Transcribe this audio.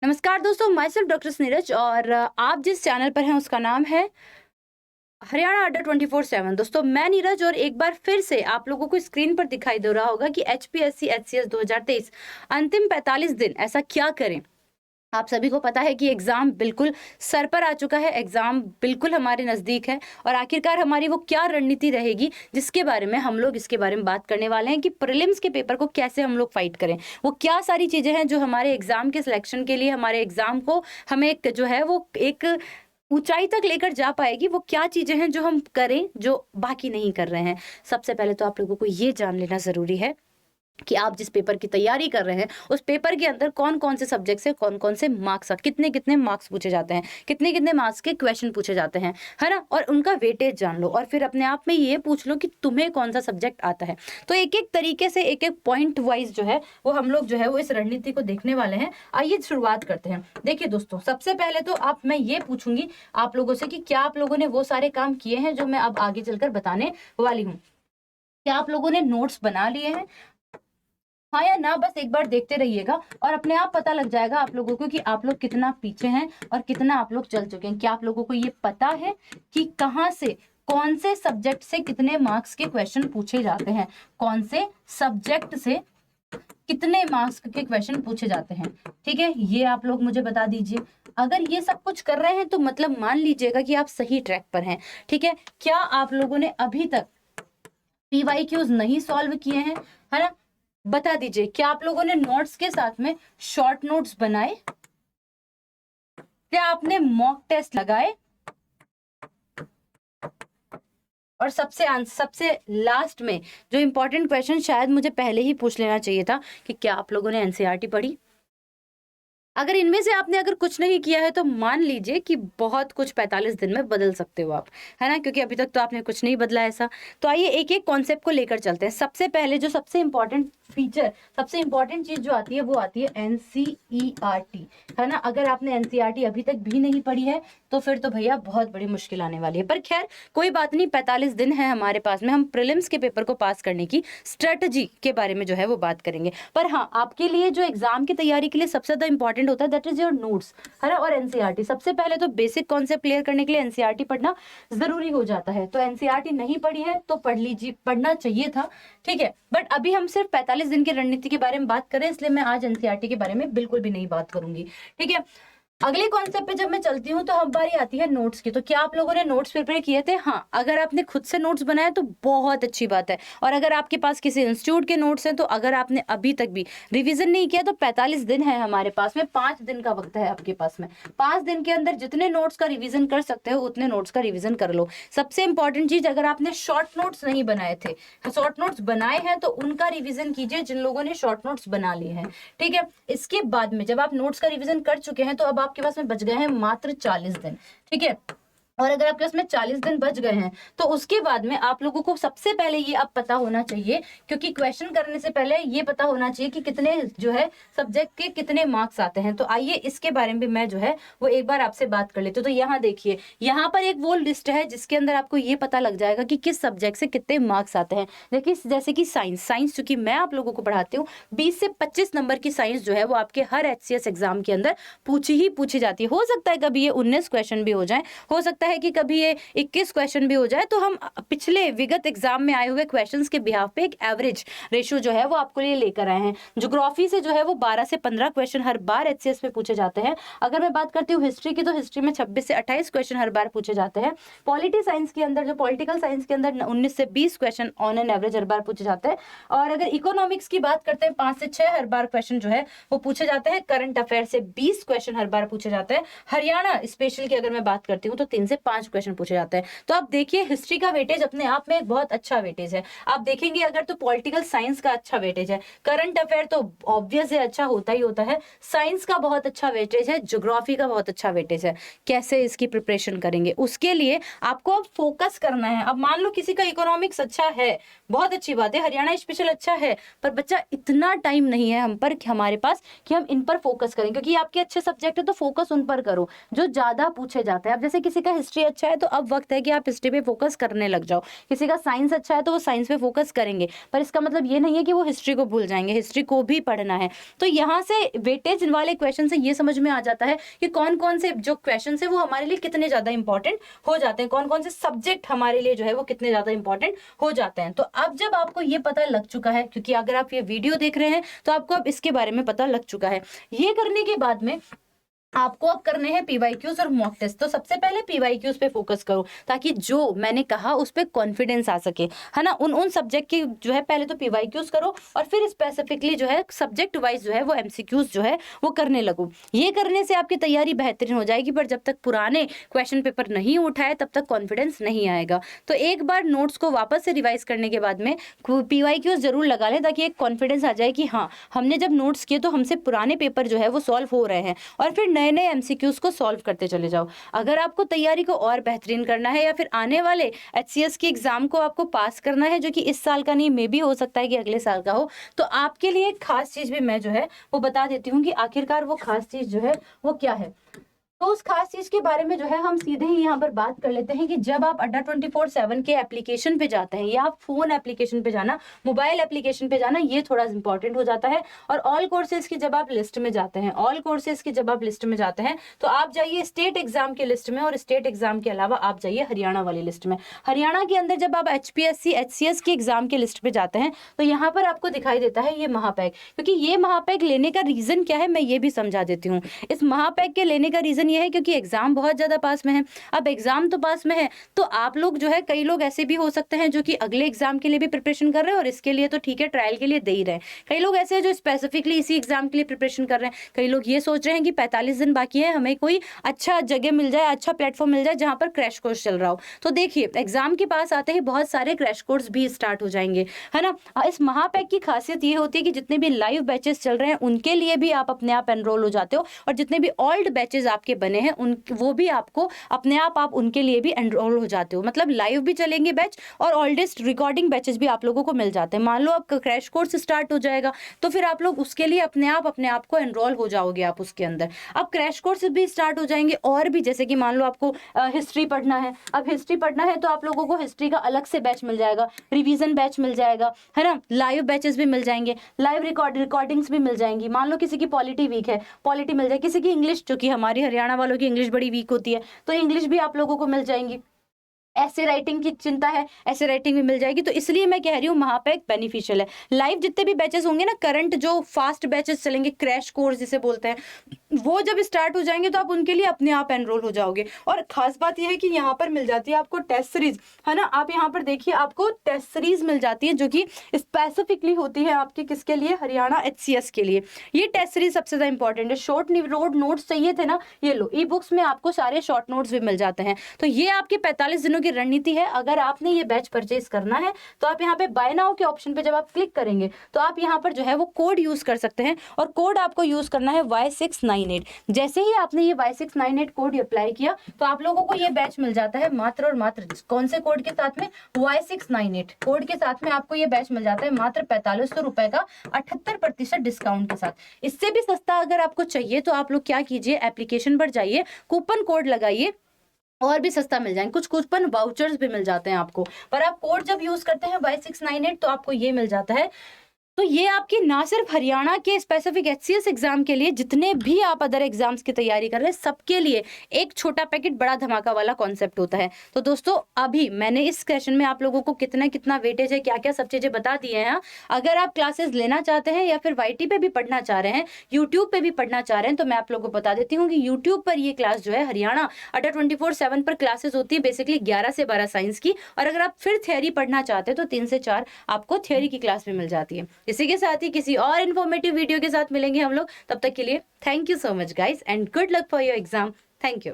नमस्कार दोस्तों, my self doctor Neeraj और आप जिस चैनल पर हैं उसका नाम है हरियाणा अड्डा 24/7। दोस्तों मैं नीरज और एक बार फिर से आप लोगों को स्क्रीन पर दिखाई दे रहा होगा कि HPSC HCS 2023 अंतिम 45 दिन ऐसा क्या करें। आप सभी को पता है कि एग्जाम बिल्कुल सर पर आ चुका है, एग्जाम बिल्कुल हमारे नजदीक है और आखिरकार हमारी वो क्या रणनीति रहेगी जिसके बारे में हम लोग इसके बारे में बात करने वाले हैं कि प्रीलिम्स के पेपर को कैसे हम लोग फाइट करें। वो क्या सारी चीजें हैं जो हमारे एग्जाम के सिलेक्शन के लिए, हमारे एग्जाम को हमें एक जो है वो एक ऊंचाई तक लेकर जा पाएगी। वो क्या चीजें हैं जो हम करें जो बाकी नहीं कर रहे हैं। सबसे पहले तो आप लोगों को ये जान लेना जरूरी है कि आप जिस पेपर की तैयारी कर रहे हैं उस पेपर के अंदर कौन कौन से सब्जेक्ट से कौन कौन से मार्क्स, कितने कितने मार्क्स पूछे जाते हैं, कितने कितने मार्क्स के क्वेश्चन पूछे जाते हैं, है ना। और उनका वेटेज जान लो और फिर अपने आप में ये पूछ लो कि तुम्हें कौन सा सब्जेक्ट आता है। तो एक एक तरीके से एक एक पॉइंट वाइज जो है वो हम लोग जो है वो इस रणनीति को देखने वाले हैं। आइए शुरुआत करते हैं। देखिए दोस्तों, सबसे पहले तो मैं ये पूछूंगी आप लोगों से कि क्या आप लोगों ने वो सारे काम किए हैं जो मैं अब आगे चलकर बताने वाली हूँ। क्या आप लोगों ने नोट्स बना लिए हैं, हाँ या ना। बस एक बार देखते रहिएगा और अपने आप पता लग जाएगा आप लोगों को कि आप लोग कितना पीछे हैं और कितना आप लोग चल चुके हैं। क्या आप लोगों को ये पता है कि कहाँ से, कौन से सब्जेक्ट से कितने मार्क्स के क्वेश्चन पूछे जाते हैं, कौन से सब्जेक्ट से कितने मार्क्स के क्वेश्चन पूछे जाते हैं। ठीक है, ये आप लोग मुझे बता दीजिए। अगर ये सब कुछ कर रहे हैं तो मतलब मान लीजिएगा कि आप सही ट्रैक पर हैं। ठीक है, क्या आप लोगों ने अभी तक PYQs नहीं सॉल्व किए हैं, है ना। बता दीजिए, क्या आप लोगों ने नोट्स के साथ में शॉर्ट नोट्स बनाए, क्या आपने मॉक टेस्ट लगाए, और सबसे लास्ट में जो इंपॉर्टेंट क्वेश्चन शायद मुझे पहले ही पूछ लेना चाहिए था कि क्या आप लोगों ने NCERT पढ़ी। अगर इनमें से आपने अगर कुछ नहीं किया है तो मान लीजिए कि बहुत कुछ 45 दिन में बदल सकते हो आप, है ना, क्योंकि अभी तक तो आपने कुछ नहीं बदला ऐसा। तो आइए एक एक कॉन्सेप्ट को लेकर चलते हैं। सबसे पहले जो सबसे इंपॉर्टेंट फीचर, सबसे इंपॉर्टेंट चीज जो आती है वो आती है NCERT, है ना। अगर आपने NCERT अभी तक भी नहीं पढ़ी है तो फिर तो भैया बहुत बड़ी मुश्किल आने वाली है। पर खैर कोई बात नहीं, 45 दिन है हमारे पास में, हम प्रीलिम्स के पेपर को पास करने की स्ट्रेटजी के बारे में जो है वो बात करेंगे। पर हाँ, आपके लिए जो एग्जाम की तैयारी के लिए सबसे ज्यादा इंपॉर्टेंट होता है दैट इज योर नोट्स, है ना, और NCERT। सबसे पहले तो बेसिक कॉन्सेप्ट क्लियर करने के लिए NCERT पढ़ना जरूरी हो जाता है। तो NCERT नहीं पढ़ी है तो पढ़ लीजिए, पढ़ना चाहिए था। ठीक है, बट अभी हम सिर्फ 45 दिन की रणनीति के बारे में बात करें, इसलिए मैं आज NCERT के बारे में बिल्कुल भी नहीं बात करूंगी। ठीक है, अगले कॉन्सेप्ट पे जब मैं चलती हूँ तो हम बारी आती है नोट्स की। तो क्या आप लोगों ने नोट्स प्रिपेयर किए थे? हाँ, अगर आपने खुद से नोट्स बनाया तो बहुत अच्छी बात है। और अगर आपके पास किसी इंस्टीट्यूट के नोट्स हैं तो अगर आपने अभी तक भी रिवीजन नहीं किया तो 45 दिन है हमारे पास में, 5 दिन का वक्त है आपके पास में। 5 दिन के अंदर जितने नोट्स का रिविजन कर सकते हो उतने नोट्स का रिविजन कर लो। सबसे इंपॉर्टेंट चीज, अगर आपने शॉर्ट नोट्स नहीं बनाए थे, शॉर्ट नोट्स बनाए हैं तो उनका रिविजन कीजिए जिन लोगों ने शॉर्ट नोट्स बना लिए हैं। ठीक है, इसके बाद में जब आप नोट्स का रिविजन कर चुके हैं तो अब आपके पास में बच गए हैं मात्र 40 दिन। ठीक है, और अगर आपके पास में 40 दिन बच गए हैं तो उसके बाद में आप लोगों को सबसे पहले ये अब पता होना चाहिए, क्योंकि क्वेश्चन करने से पहले ये पता होना चाहिए कि कितने जो है सब्जेक्ट के कितने मार्क्स आते हैं। तो आइए इसके बारे में मैं जो है वो एक बार आपसे बात कर लेती हूँ। तो यहाँ देखिए, यहाँ पर एक वो लिस्ट है जिसके अंदर आपको ये पता लग जाएगा कि किस सब्जेक्ट से कितने मार्क्स आते हैं। देखिए, जैसे कि साइंस चूंकि मैं आप लोगों को पढ़ाती हूँ, 20 से 25 नंबर की साइंस जो है वो आपके हर HCS एग्जाम के अंदर पूछी जाती है। हो सकता है कभी ये 19 क्वेश्चन भी हो जाए, हो सकता है कि कभी ये 21 क्वेश्चन भी हो जाए। तो हम पिछले विगत एग्जाम में आए हुए क्वेश्चंस के बिहाफ पे एक एवरेज रेशियो जो है वो आपको लिए लेकर आए हैं। ज्योग्राफी से जो है वो 12 से 15 क्वेश्चन हर बार HCS में पूछे जाते हैं। अगर मैं बात करती हूँ हिस्ट्री की तो हिस्ट्री में 26 से 28 क्वेश्चन हर बार पूछे जाते हैं। पॉलिटी साइंस के अंदर, जो पॉलिटिकल साइंस के अंदर 19 से 20 क्वेश्चन ऑन एन एवरेज हर बार पूछे जाते हैं। और अगर इकोनॉमिक्स की बात करते हैं 5 से 6 हर बार क्वेश्चन जो है वो पूछे जाते हैं। करंट अफेयर से 20 क्वेश्चन हर बार पूछे जाते हैं। हरियाणा स्पेशल की अगर मैं बात करती हूँ तो 3 से 5 क्वेश्चन पूछे जाते हैं। तो आप देखिए, हिस्ट्री का वेटेज अपने आप में एक बहुत अच्छा वेटेज है। आप देखेंगे अगर तो पॉलिटिकल साइंस का अच्छा वेटेज है, करंट अफेयर तो ऑब्वियस है अच्छा होता ही होता है, साइंस का बहुत अच्छा वेटेज है, ज्योग्राफी का बहुत अच्छा वेटेज है। कैसे इसकी प्रिपरेशन करेंगे उसके लिए आपको अब फोकस करना है। अब मान लो किसी का इकोनॉमिक्स अच्छा है, बहुत अच्छी बात है, हरियाणा स्पेशल अच्छा है, पर बच्चा इतना टाइम नहीं है हम पर हमारे पास कि हम इन पर फोकस करें, क्योंकि आपके अच्छे सब्जेक्ट है तो फोकस उन पर करो जो ज्यादा पूछे जाते हैं। अब जैसे किसी का हिस्ट्री अच्छा है तो अब वक्त है कि आप हिस्ट्री पे फोकस करने लग जाओ। किसी का साइंस अच्छा है तो वो साइंस पे फोकस करेंगे, पर इसका मतलब ये नहीं है कि वो हिस्ट्री को भूल जाएंगे, हिस्ट्री को भी पढ़ना है। तो यहाँ से वेटेज वाले क्वेश्चन से ये समझ में आ जाता है कि कौन कौन से जो क्वेश्चन है वो हमारे लिए कितने ज्यादा इंपॉर्टेंट हो जाते हैं, कौन कौन से सब्जेक्ट हमारे लिए जो है वो कितने ज्यादा इंपॉर्टेंट हो जाते हैं। तो अब जब आपको ये पता लग चुका है, क्योंकि अगर आप ये वीडियो देख रहे हैं तो आपको अब इसके बारे में पता लग चुका है, ये करने के बाद में आपको अब करने हैं पीवाईक्यूज और मॉक टेस्ट। तो सबसे पहले पीवाईक्यूज पे फोकस करो ताकि जो मैंने कहा उस पे कॉन्फिडेंस आ सके, है ना। उन सब्जेक्ट की जो है पहले तो पीवाईक्यूज करो और फिर स्पेसिफिकली जो है सब्जेक्ट वाइज जो है वो एमसीक्यूज जो है वो करने लगो। ये करने से आपकी तैयारी बेहतरीन हो जाएगी, पर जब तक पुराने क्वेश्चन पेपर नहीं उठाए तब तक कॉन्फिडेंस नहीं आएगा। तो एक बार नोट्स को वापस से रिवाइज करने के बाद में पीवाईक्यूज जरूर लगा लें ताकि एक कॉन्फिडेंस आ जाए कि हाँ, हमने जब नोट्स किए तो हमसे पुराने पेपर जो है वो सॉल्व हो रहे हैं, और फिर नए नए एमसीक्यूज को सॉल्व करते चले जाओ। अगर आपको तैयारी को और बेहतरीन करना है या फिर आने वाले एचसीएस के एग्जाम को आपको पास करना है, जो कि इस साल का नहीं, मे भी हो सकता है कि अगले साल का हो, तो आपके लिए एक खास चीज भी मैं जो है वो बता देती हूँ कि आखिरकार वो खास चीज जो है वो क्या है। तो उस खास चीज के बारे में जो है हम सीधे ही यहाँ पर बात कर लेते हैं कि जब आप अड्डा 24/7 के एप्लीकेशन पे जाते हैं या आप फोन एप्लीकेशन पे जाना, मोबाइल एप्लीकेशन पे जाना, ये थोड़ा इंपॉर्टेंट हो जाता है। और ऑल कोर्सेज की जब आप लिस्ट में जाते हैं, ऑल कोर्सेज की जब आप लिस्ट में जाते हैं तो आप जाइए स्टेट एग्जाम के लिस्ट में, और स्टेट एग्जाम के अलावा आप जाइए हरियाणा वाली लिस्ट में। हरियाणा के अंदर जब आप HPSC HCS की एग्जाम के लिस्ट पे जाते हैं तो यहाँ पर आपको दिखाई देता है ये महापैक। क्योंकि ये महापैक लेने का रीजन क्या है मैं ये भी समझा देती हूँ। इस महापैक के लेने का रीजन ये है क्योंकि एग्जाम बहुत ज्यादा पास में है। अब एग्जाम तो पास में है तो आप लोग जो है, कई लोग ऐसे भी हो सकते हैं जो कि अगले एग्जाम के लिए भी प्रिपरेशन कर रहे हैं और इसके लिए तो ठीक है ट्रायल के लिए दे ही रहे हैं। कई लोग ऐसे हैं जो स्पेसिफिकली इसी एग्जाम के लिए प्रिपरेशन कर रहे हैं। कई लोग ये सोच रहे हैं कि 45 दिन बाकी है, हमें कोई अच्छा जगह मिल जाए, अच्छा प्लेटफॉर्म मिल जाए जहां पर क्रैश कोर्स चल रहा हो। तो देखिए एग्जाम के पास आते ही बहुत सारे क्रैश कोर्स भी स्टार्ट हो जाएंगे, है ना। इस महापैक की खासियत ये होती है कि जितने भी लाइव बैचेस चल रहे हैं उनके लिए भी आप अपने आप एनरोल हो जाते हो, और जितने भी ओल्ड बैचेस आपके बने हैं वो भी आपको अपने आप उनके लिए भी एनरोल हो जाते हो। मतलब लाइव भी चलेंगे बैच और ओल्डेस्ट रिकॉर्डिंग बैचेस भी आप लोगों को मिल जाते हैं। मान लो आपका क्रैश कोर्स स्टार्ट हो जाएगा तो फिर आप लोग उसके लिए अपने आप को एनरोल हो जाओगे आप उसके अंदर। अब क्रैश कोर्स भी स्टार्ट हो जाएंगे, और भी जैसे कि मान लो आपको हिस्ट्री पढ़ना है, अब हिस्ट्री पढ़ना है तो आप लोगों को हिस्ट्री का अलग से बैच मिल जाएगा, रिवीजन बैच मिल जाएगा, है ना। लाइव बैचेस भी मिल जाएंगे, लाइव रिकॉर्डिंग्स भी मिल जाएंगी। मान लो किसी की पॉलिटी वीक है, पॉलिटी मिल जाएगी, किसी की इंग्लिश, जो कि हमारी हरियाणा वालों की इंग्लिश बड़ी वीक होती है तो इंग्लिश भी आप लोगों को मिल जाएंगी। ऐसे राइटिंग की चिंता है, ऐसे राइटिंग भी मिल जाएगी। तो इसलिए मैं कह रही हूँ महापैक बेनिफिशियल है। लाइव जितने भी बैचेस होंगे ना, करंट जो फास्ट बैचेस चलेंगे, क्रैश कोर्स जिसे बोलते हैं, वो जब स्टार्ट हो जाएंगे तो आप उनके लिए अपने आप एनरोल हो जाओगे। और खास बात यह है कि यहाँ पर मिल जाती है आपको टेस्ट सीरीज, है ना। आप यहाँ पर देखिए आपको टेस्ट सीरीज मिल जाती है जो कि स्पेसिफिकली होती है आपके किसके लिए, हरियाणा HCS के लिए। ये टेस्ट सीरीज सबसे ज्यादा इंपॉर्टेंट है। शॉर्ट नोट्स चाहिए थे ना, ये लो, ई बुक्स में आपको सारे शॉर्ट नोट्स भी मिल जाते हैं। तो ये आपके 45 दिनों की रणनीति है। अगर आपने ये बैच परचेज करना है तो आप यहाँ पे बाय नाउ के ऑप्शन पे जब आप क्लिक करेंगे तो आप यहाँ पर जो है वो कोड यूज कर सकते हैं, और कोड आपको यूज करना है Y698। जैसे ही आपने ये Y698 कोड अप्लाई किया तो आप लोगों को ये बैच मिल जाता है मात्र और मात्र, कौन से कोड के साथ में, Y698 कोड के साथ में आपको ये बैच मिल जाता है मात्र 4500 रुपए का 78% डिस्काउंट के साथ। इससे भी सस्ता अगर आपको चाहिए तो आप लोग क्या कीजिए, एप्लीकेशन पर जाइए, कूपन कोड लगाइए, और भी सस्ता मिल जाएंगे। कुछ कूपन वाउचर्स भी मिल जाते हैं आपको, पर आप कोड जब यूज करते हैं Y698 तो आपको ये मिल जाता है। तो ये आपकी ना सिर्फ हरियाणा के स्पेसिफिक HCS एग्जाम के लिए, जितने भी आप अदर एग्जाम्स की तैयारी कर रहे हैं सबके लिए एक छोटा पैकेट बड़ा धमाका वाला कॉन्सेप्ट होता है। तो दोस्तों अभी मैंने इस सेशन में आप लोगों को कितना वेटेज है, क्या क्या सब चीजें बता दी हैं। अगर आप क्लासेस लेना चाहते हैं या फिर YT पे भी पढ़ना चाह रहे हैं, यूट्यूब पे भी पढ़ना चाह रहे हैं, तो मैं आप लोगों को बता देती हूँ कि यूट्यूब पर ये क्लास जो है हरियाणा अड्डा 24/7 पर क्लासेस होती है, बेसिकली 11 से 12 साइंस की। और अगर आप फिर थ्योरी पढ़ना चाहते हैं तो 3 से 4 आपको थ्योरी की क्लास भी मिल जाती है। इसी के साथ ही किसी और इन्फॉर्मेटिव वीडियो के साथ मिलेंगे हम लोग। तब तक के लिए thank you so much guys and good luck for your exam. Thank you.